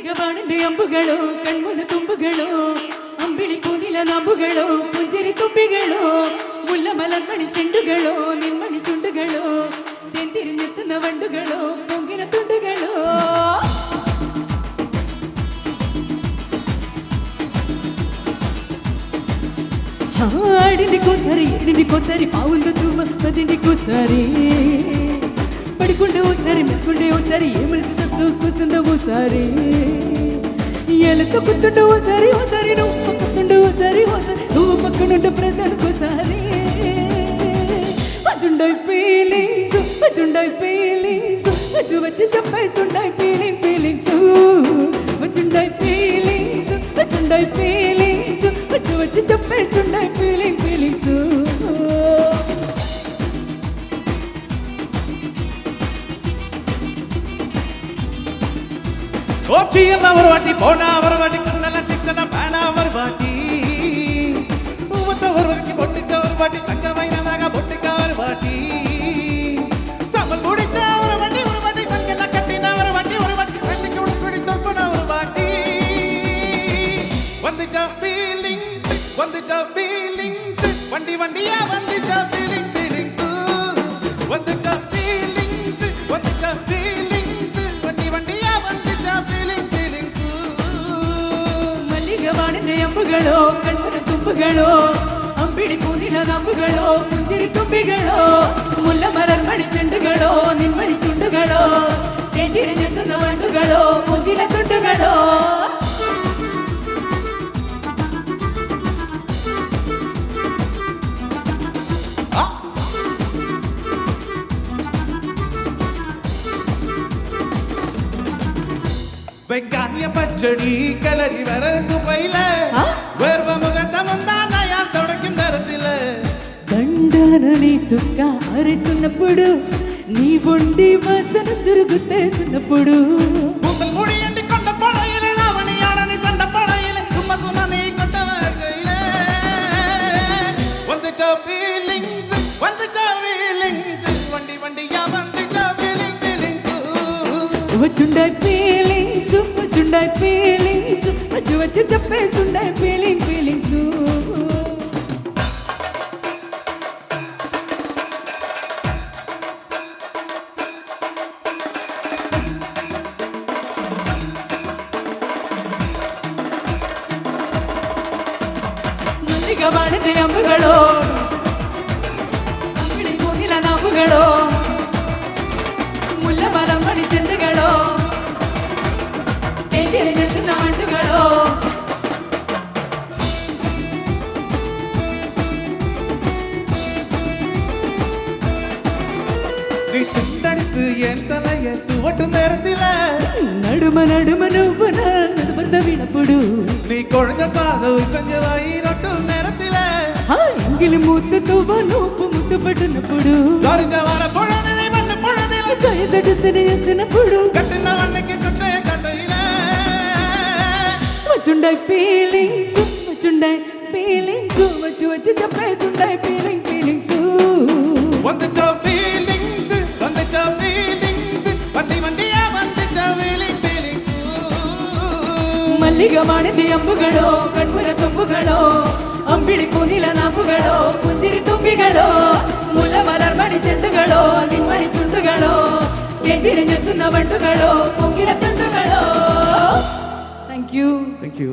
മല്ലികവാണന്റെ അമ്പുകളോ കൺമുന തുമ്പുകളോ അമ്പിളി പൂനില നാമ്പുകളോ പുഞ്ചിരി തുമ്പികളോ മുല്ലമലർമണി ചെണ്ടുകളോ നിന്മണി ചുണ്ടുകളോ തെന്തിരിഞ്ഞെത്തുന്ന വണ്ടുകളോ പൊങ്കിന തുണ്ടുകളോ ఆడిందికోసారి బాగుందో తుమ్మ పదింటికోసారి పడుకుంటే ఓసారి మెక్కుంటే ఓసారి ఏమిటో కూర్చుందో ఓసారి ఎలా తొక్కుతుండో ఓసారి నువ్వు పక్కతుండో ఓసారి నువ్వు పక్కనుంటే ప్రధానికోసారి అజుండై ఫీలింగ్స్ వచ్చి చెప్పేస్తుండై ఫీలింగ్స్ వచ్చుండై ఫీలింగ్స్ వచ్చి చెప్పేస్తుండై ఫీలింగ్స్ ഓച്ചിയെന്നവർ വാട്ടി പോണവർ വാട്ടി കണ്ണല സിക്കന പാണവർ വാട്ടി പൂവത്തവർ വാട്ടി പൊട്ടിക്കവർ വാട്ടി തങ്കവൈനദാക പൊട്ടിക്കവർ വാട്ടി സമൽ മുടിച്ചവർ വാട്ടി ഒരു വാട്ടി തങ്കല കട്ടിനവർ വാട്ടി ഒരു വാട്ടി വെട്ടിക്ക് ഉടുപ്പിടി തൊപ്പനവർ വാട്ടി വന്ദിച്ച ഫീലിംഗ്സ് വണ്ടി വണ്ടിയാ വന്ദിച്ച ഫീലിംഗ്സ് വന്ദിച്ച ഫീലിംഗ്സ് വണ്ടി വണ്ടിയാ വന്ദിച്ച ഫീലിംഗ്സ് മല്ലികവാണന്റെ അമ്പുകളോ കൺമുന തുമ്പുകളോ അമ്പിളി പൂനില നാമ്പുകളോ പുഞ്ചിരി തുമ്പികളോ മുല്ലമലർമണി ചെണ്ടുകളോ നിന്മണി ചുണ്ടുകളോ തെന്തിരിഞ്ഞെത്തുന്ന വണ്ടുകളോ പൊങ്കിന തുണ്ടുകളോ വെങ്കായ പച്ചടി കളരി വരൽ സുപ്പയില് വേർവ മുഖത്തമുണ്ടാന ഞാൻ തുടക്കും തരത്തില് దండానని సుక్క అరిస్తున్నప్పుడు నీ ఒంటి వాసన తిరుగుతేస్తున్నప్పుడు മുതൽ മുടി എണ്ണിക്കൊണ്ട പടയില് രാവണിയാണനി സണ്ട പടയില് സുമ നീ കൊണ്ടവരയില് വന്ദിച്ച ഫീലിംഗ്സ് വണ്ടി വണ്ടിയാ വന്ദിച്ച ഫീലിംഗ്സ് వచ్చుండే ఫీలింగ్స్ వచ్చి చెప్పేస్తుండే ఫీలింగ్స్ മല്ലികവാണന്റെ അമ്പുകളോ അമ്പിളി പൂനില നാമ്പുകളോ മുല്ലമലർമണി ചെണ്ടുകളോ തെന്തിരിഞ്ഞെത്തുന്ന വണ്ടുകളോ നീ തുണ്ടടിത്ത് എൻ തലയെ തുവട്ടും നേരത്തില് నడుమ నువ్వు నడుమంత వినప్పుడు നീ കൊഴഞ്ഞ സാധു സഞ്ജവായി നൊട്ടും നേരത്തില് ఎంగిలి మూతతో నువ్వు ముద్దుపడినప్పుడు సైదడుతూనే వచ్చినప్పుడు కట్టిన వన్నకి కొట్టే కట్టయిలే వచ్చుండే ఫీలింగ్స్ వచ్చి చెప్పేస్తుండే ఫీలింగ్స్ వందిച്ച ఫీలింగ్స్ వണ്ടി వண்டிయా వందిച്ച ఫీలింగ్స్ మల్లిగవాణది అంబుಗಳೋ కన్మున తుంబుಗಳೋ അമ്പിളി പൂനില നാമ്പുകളോ പുഞ്ചിരി തുമ്പികളോ മുല്ലമലർമണി ചെണ്ടുകളോ നിന്മണി ചുണ്ടുകളോ തെന്തിരിഞ്ഞെത്തുന്ന വണ്ടുകളോ പൊങ്കിന തുണ്ടുകളോ താങ്ക് യു